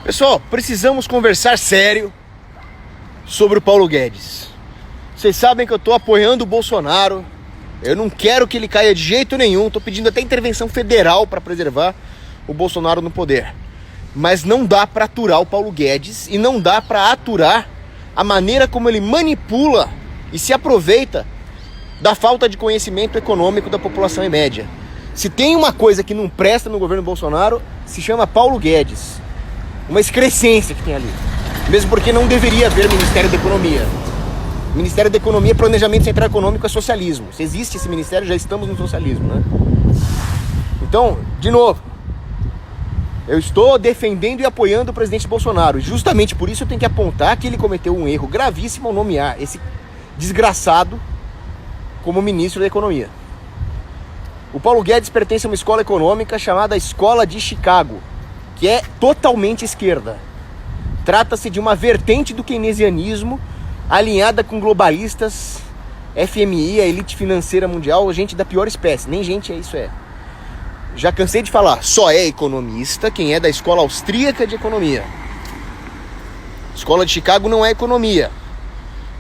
Pessoal, precisamos conversar sério sobre o Paulo Guedes. Vocês sabem que eu tô apoiando o Bolsonaro. Eu não quero que ele caia de jeito nenhum. Tô pedindo até intervenção federal para preservar o Bolsonaro no poder. Mas não dá para aturar o Paulo Guedes e não dá para aturar a maneira como ele manipula e se aproveita da falta de conhecimento econômico da população em média. Se tem uma coisa que não presta no governo Bolsonaro, se chama Paulo Guedes. Uma excrescência que tem ali. Mesmo porque não deveria haver Ministério da Economia. Ministério da Economia, Planejamento Central Econômico é socialismo. Se existe esse ministério, já estamos no socialismo, né? Então, de novo, eu estou defendendo e apoiando o presidente Bolsonaro. Justamente por isso eu tenho que apontar que ele cometeu um erro gravíssimo ao nomear esse desgraçado como ministro da Economia. O Paulo Guedes pertence a uma escola econômica chamada Escola de Chicago, que é totalmente esquerda. Trata-se de uma vertente do keynesianismo alinhada com globalistas, FMI, a elite financeira mundial, gente da pior espécie. Nem gente isso é. Já cansei de falar, só é economista quem é da escola austríaca de economia. Escola de Chicago não é economia.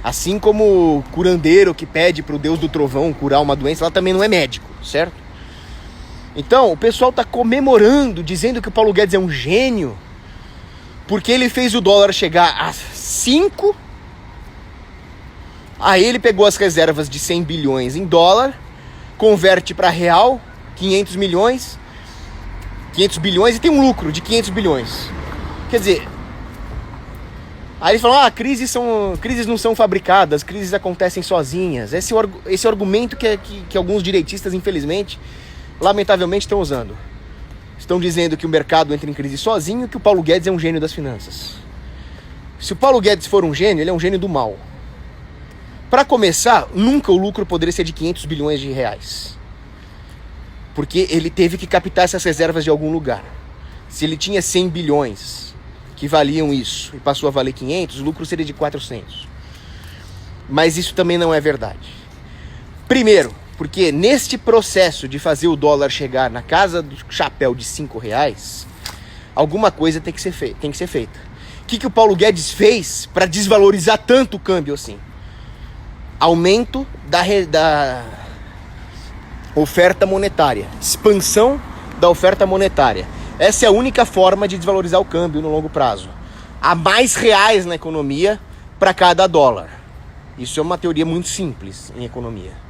Assim como o curandeiro que pede para o Deus do Trovão curar uma doença, ela também não é médico, certo? Então, o pessoal está comemorando, dizendo que o Paulo Guedes é um gênio, porque ele fez o dólar chegar a 5, aí ele pegou as reservas de 100 bilhões em dólar, converte para real, 500 bilhões e tem um lucro de 500 bilhões. Quer dizer, aí eles falam, crises não são fabricadas, crises acontecem sozinhas. Esse argumento que alguns direitistas, infelizmente, lamentavelmente estão usando. Estão dizendo que o mercado entra em crise sozinho e que o Paulo Guedes é um gênio das finanças. Se o Paulo Guedes for um gênio, ele é um gênio do mal. Para começar, nunca o lucro poderia ser de 500 bilhões de reais. Porque ele teve que captar essas reservas de algum lugar. Se ele tinha 100 bilhões que valiam isso e passou a valer 500, o lucro seria de 400. Mas isso também não é verdade. Primeiro, porque neste processo de fazer o dólar chegar na casa do chapéu de 5 reais, alguma coisa tem que ser feita. O que o Paulo Guedes fez para desvalorizar tanto o câmbio assim? Aumento da oferta monetária, expansão da oferta monetária. Essa é a única forma de desvalorizar o câmbio no longo prazo. Há mais reais na economia para cada dólar. Isso é uma teoria muito simples em economia.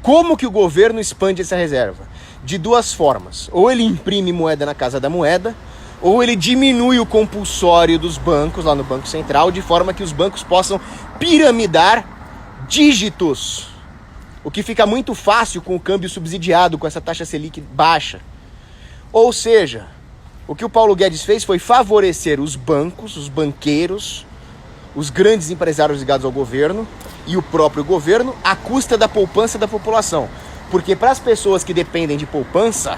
Como que o governo expande essa reserva? De duas formas. Ou ele imprime moeda na Casa da Moeda, ou ele diminui o compulsório dos bancos lá no Banco Central, de forma que os bancos possam piramidar dígitos. O que fica muito fácil com o câmbio subsidiado, com essa taxa Selic baixa. Ou seja, o que o Paulo Guedes fez foi favorecer os bancos, os banqueiros, os grandes empresários ligados ao governo e o próprio governo à custa da poupança da população. Porque para as pessoas que dependem de poupança,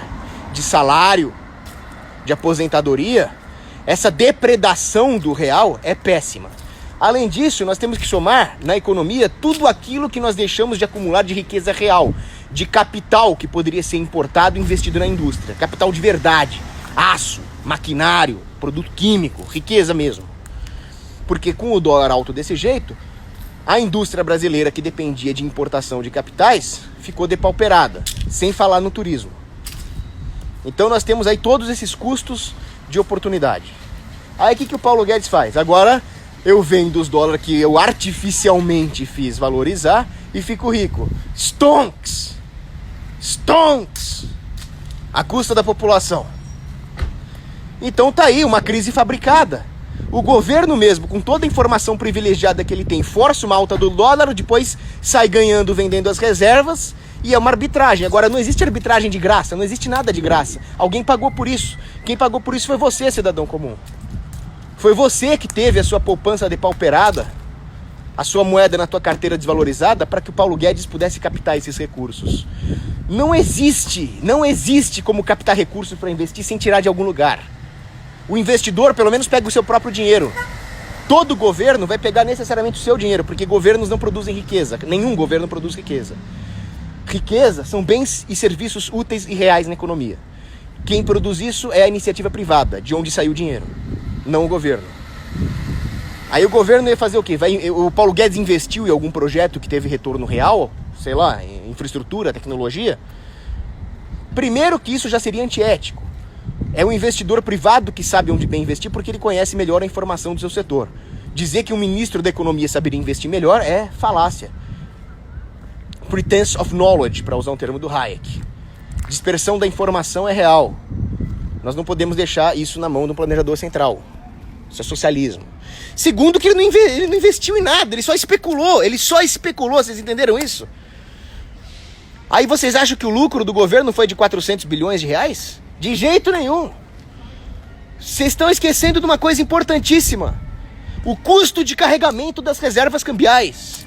de salário, de aposentadoria, essa depredação do real é péssima. Além disso, nós temos que somar na economia tudo aquilo que nós deixamos de acumular de riqueza real, de capital que poderia ser importado e investido na indústria. Capital de verdade, aço, maquinário, produto químico, riqueza mesmo. Porque com o dólar alto desse jeito, a indústria brasileira que dependia de importação de capitais ficou depauperada, sem falar no turismo. Então nós temos aí todos esses custos de oportunidade. Aí o que o Paulo Guedes faz? Agora eu vendo os dólares que eu artificialmente fiz valorizar e fico rico. Stonks! Stonks! À custa da população. Então tá aí uma crise fabricada. O governo mesmo, com toda a informação privilegiada que ele tem, força uma alta do dólar, depois sai ganhando, vendendo as reservas, e é uma arbitragem. Agora, não existe arbitragem de graça, não existe nada de graça. Alguém pagou por isso. Quem pagou por isso foi você, cidadão comum. Foi você que teve a sua poupança depauperada, a sua moeda na tua carteira desvalorizada, para que o Paulo Guedes pudesse captar esses recursos. Não existe como captar recursos para investir sem tirar de algum lugar. O investidor, pelo menos, pega o seu próprio dinheiro. Todo governo vai pegar necessariamente o seu dinheiro, porque governos não produzem riqueza. Nenhum governo produz riqueza. Riqueza são bens e serviços úteis e reais na economia. Quem produz isso é a iniciativa privada, de onde saiu o dinheiro. não o governo. Aí o governo ia fazer o quê? O Paulo Guedes investiu em algum projeto que teve retorno real, sei lá, em infraestrutura, tecnologia? Primeiro que isso já seria antiético. É o investidor privado que sabe onde bem investir porque ele conhece melhor a informação do seu setor. Dizer que um ministro da economia saberia investir melhor é falácia. Pretense of knowledge, para usar um termo do Hayek. Dispersão da informação é real. Nós não podemos deixar isso na mão do planejador central. Isso é socialismo. Segundo que ele não investiu em nada, ele só especulou, vocês entenderam isso? Aí vocês acham que o lucro do governo foi de 400 bilhões de reais? De jeito nenhum. Vocês estão esquecendo de uma coisa importantíssima. O custo de carregamento das reservas cambiais.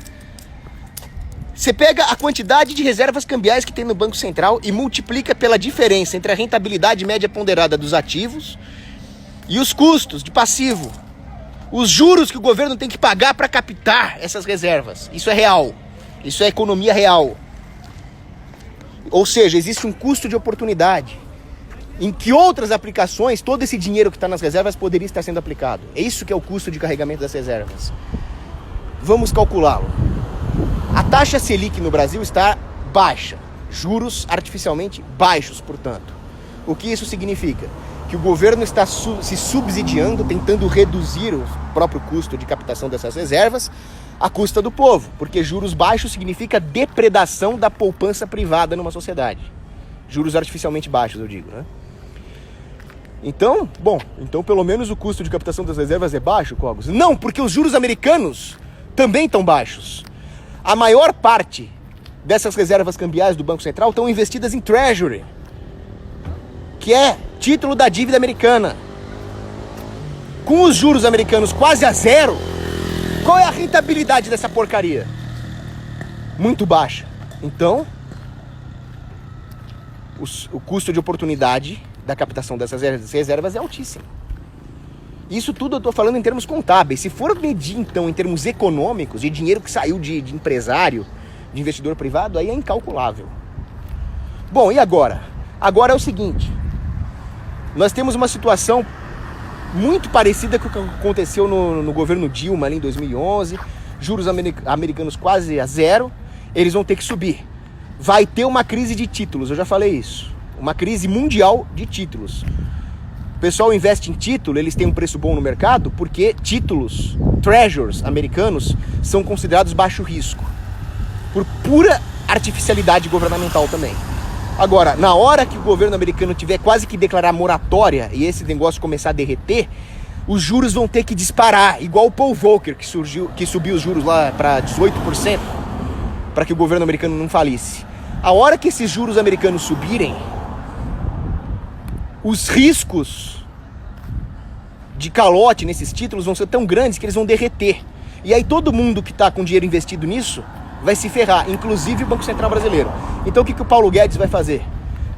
Você pega a quantidade de reservas cambiais que tem no Banco Central e multiplica pela diferença entre a rentabilidade média ponderada dos ativos e os custos de passivo. Os juros que o governo tem que pagar para captar essas reservas. Isso é real. Isso é economia real. Ou seja, existe um custo de oportunidade em que outras aplicações, todo esse dinheiro que está nas reservas poderia estar sendo aplicado. É isso que é o custo de carregamento das reservas. Vamos calculá-lo. A taxa Selic no Brasil está baixa. Juros artificialmente baixos, portanto. O que isso significa? Que o governo está se subsidiando, tentando reduzir o próprio custo de captação dessas reservas à custa do povo. Porque juros baixos significa depredação da poupança privada numa sociedade. Juros artificialmente baixos, eu digo, né? Então pelo menos o custo de captação das reservas é baixo, Cogos? Não, porque os juros americanos também estão baixos. A maior parte dessas reservas cambiais do Banco Central estão investidas em Treasury, que é título da dívida americana. Com os juros americanos quase a zero, qual é a rentabilidade dessa porcaria? Muito baixa. Então, o custo de oportunidade da captação dessas reservas é altíssimo. Isso tudo eu estou falando em termos contábeis. Se for medir, então, em termos econômicos, de dinheiro que saiu de empresário, de investidor privado, aí é incalculável. Bom, e agora? Agora é o seguinte. Nós temos uma situação muito parecida com o que aconteceu no governo Dilma, ali em 2011. Juros americanos quase a zero. Eles vão ter que subir. Vai ter uma crise de títulos, eu já falei isso. Uma crise mundial de títulos. O pessoal investe em título, eles têm um preço bom no mercado, porque títulos, treasures americanos, são considerados baixo risco. Por pura artificialidade governamental também. Agora, na hora que o governo americano tiver quase que declarar moratória e esse negócio começar a derreter, os juros vão ter que disparar, igual o Paul Volcker, que subiu os juros lá para 18%, para que o governo americano não falisse. A hora que esses juros americanos subirem, os riscos de calote nesses títulos vão ser tão grandes que eles vão derreter. E aí todo mundo que está com dinheiro investido nisso vai se ferrar, inclusive o Banco Central brasileiro. Então o que o Paulo Guedes vai fazer?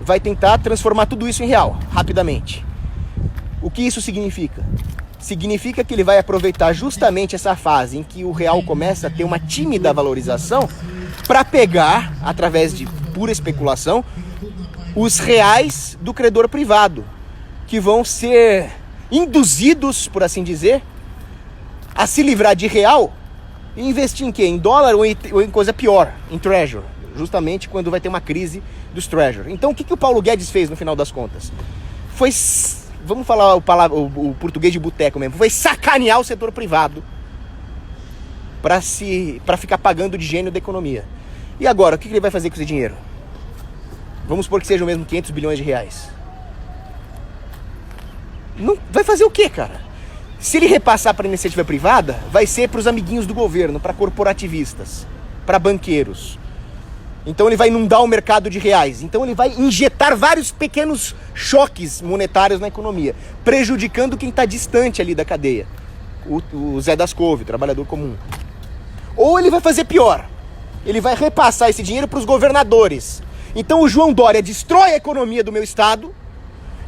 Vai tentar transformar tudo isso em real, rapidamente. O que isso significa? Significa que ele vai aproveitar justamente essa fase em que o real começa a ter uma tímida valorização para pegar, através de pura especulação, os reais do credor privado, que vão ser induzidos, por assim dizer, a se livrar de real e investir em quê? Em dólar ou em coisa pior, em treasury, justamente quando vai ter uma crise dos treasury. Então o que o Paulo Guedes fez no final das contas? Foi, vamos falar o português de boteco mesmo, foi sacanear o setor privado para ficar pagando de gênio da economia. E agora, o que ele vai fazer com esse dinheiro? Vamos supor que sejam mesmo 500 bilhões de reais. Não, vai fazer o quê, cara? Se ele repassar para a iniciativa privada, vai ser para os amiguinhos do governo, para corporativistas, para banqueiros. Então ele vai inundar o mercado de reais. Então ele vai injetar vários pequenos choques monetários na economia, prejudicando quem está distante ali da cadeia. O Zé das Couve, o trabalhador comum. Ou ele vai fazer pior. Ele vai repassar esse dinheiro para os governadores. Então o João Dória destrói a economia do meu estado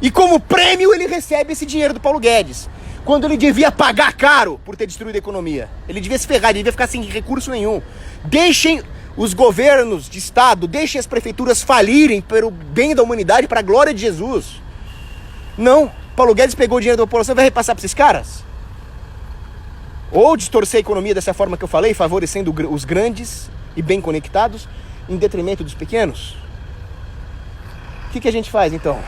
e como prêmio ele recebe esse dinheiro do Paulo Guedes. Quando ele devia pagar caro por ter destruído a economia. Ele devia se ferrar, ele devia ficar sem recurso nenhum. Deixem os governos de estado, deixem as prefeituras falirem pelo bem da humanidade, para a glória de Jesus. Não, Paulo Guedes pegou o dinheiro da população e vai repassar para esses caras? Ou distorcer a economia dessa forma que eu falei, favorecendo os grandes e bem conectados, em detrimento dos pequenos? O que a gente faz, então?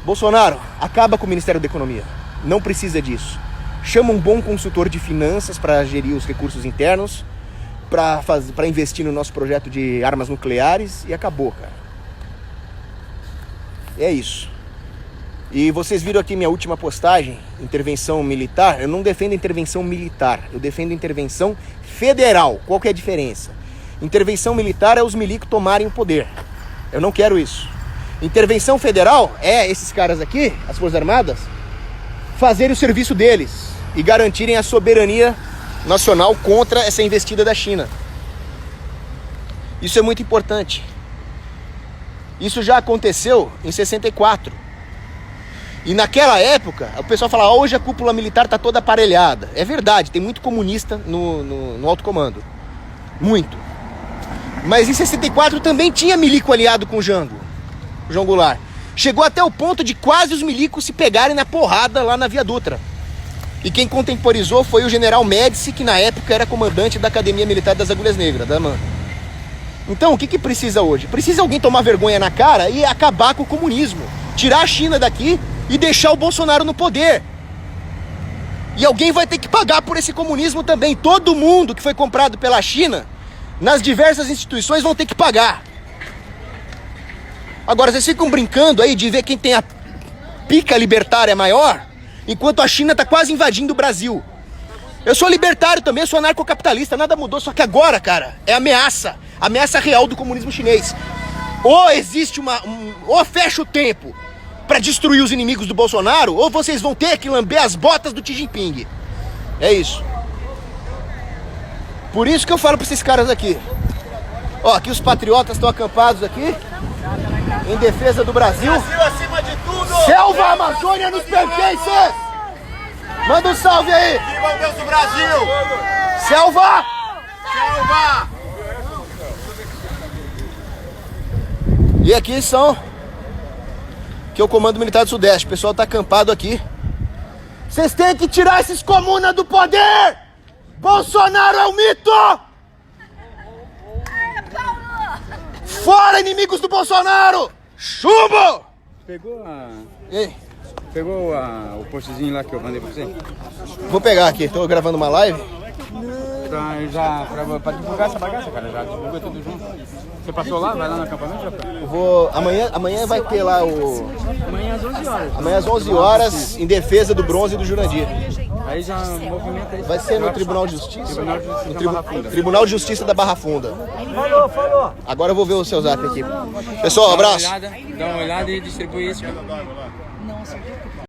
Bolsonaro, acaba com o Ministério da Economia. Não precisa disso. Chama um bom consultor de finanças para gerir os recursos internos, para investir no nosso projeto de armas nucleares e acabou, cara. É isso. E vocês viram aqui minha última postagem, intervenção militar. Eu não defendo intervenção militar, eu defendo intervenção federal. Qual que é a diferença? Intervenção militar é os milicos tomarem o poder. Eu não quero isso. Intervenção federal é esses caras aqui, as Forças Armadas, fazerem o serviço deles e garantirem a soberania nacional contra essa investida da China. Isso é muito importante. Isso já aconteceu em 64. E naquela época, o pessoal fala, hoje a cúpula militar está toda aparelhada. É verdade, tem muito comunista no alto comando. Muito. Mas em 64 também tinha milico aliado com o João Goulart. Chegou até o ponto de quase os milicos se pegarem na porrada lá na Via Dutra. E quem contemporizou foi o general Médici, que na época era comandante da Academia Militar das Agulhas Negras, da AMAN. Então, o que precisa hoje? Precisa alguém tomar vergonha na cara e acabar com o comunismo. Tirar a China daqui e deixar o Bolsonaro no poder. E alguém vai ter que pagar por esse comunismo também. Todo mundo que foi comprado pela China, nas diversas instituições, vão ter que pagar. Agora, vocês ficam brincando aí de ver quem tem a pica libertária maior, enquanto a China está quase invadindo o Brasil. Eu sou libertário também, eu sou anarcocapitalista, nada mudou, só que agora, cara, é ameaça real do comunismo chinês. Ou existe ou fecha o tempo para destruir os inimigos do Bolsonaro, ou vocês vão ter que lamber as botas do Xi Jinping. É isso. Por isso que eu falo para esses caras aqui. Ó, aqui os patriotas estão acampados aqui, em defesa do Brasil. Brasil acima de tudo! Selva Amazônia nos pertence! Manda um salve aí! Viva o Deus do Brasil! Selva! Selva! E aqui são... que é o Comando Militar do Sudeste. O pessoal tá acampado aqui. Vocês têm que tirar esses comunas do poder! Bolsonaro é um mito! Fora, inimigos do Bolsonaro! Chumbo! Pegou Ei, o postzinho lá que eu mandei pra você? vou pegar aqui, tô gravando uma live. Pra divulgar essa bagaça, cara, já divulga tudo junto. Você passou lá? Vai lá no acampamento, já foi? Amanhã vai ter lá Amanhã às 11 horas. Amanhã às 11 horas, em defesa do bronze e do Jurandir. Aí já movimenta isso. Vai ser no Tribunal de Justiça? Tribunal de Justiça da Barra Funda. Tribunal de Justiça da Barra Funda. Falou! Agora eu vou ver o seu zap aqui. Pessoal, um abraço. Dá uma olhada e distribui isso.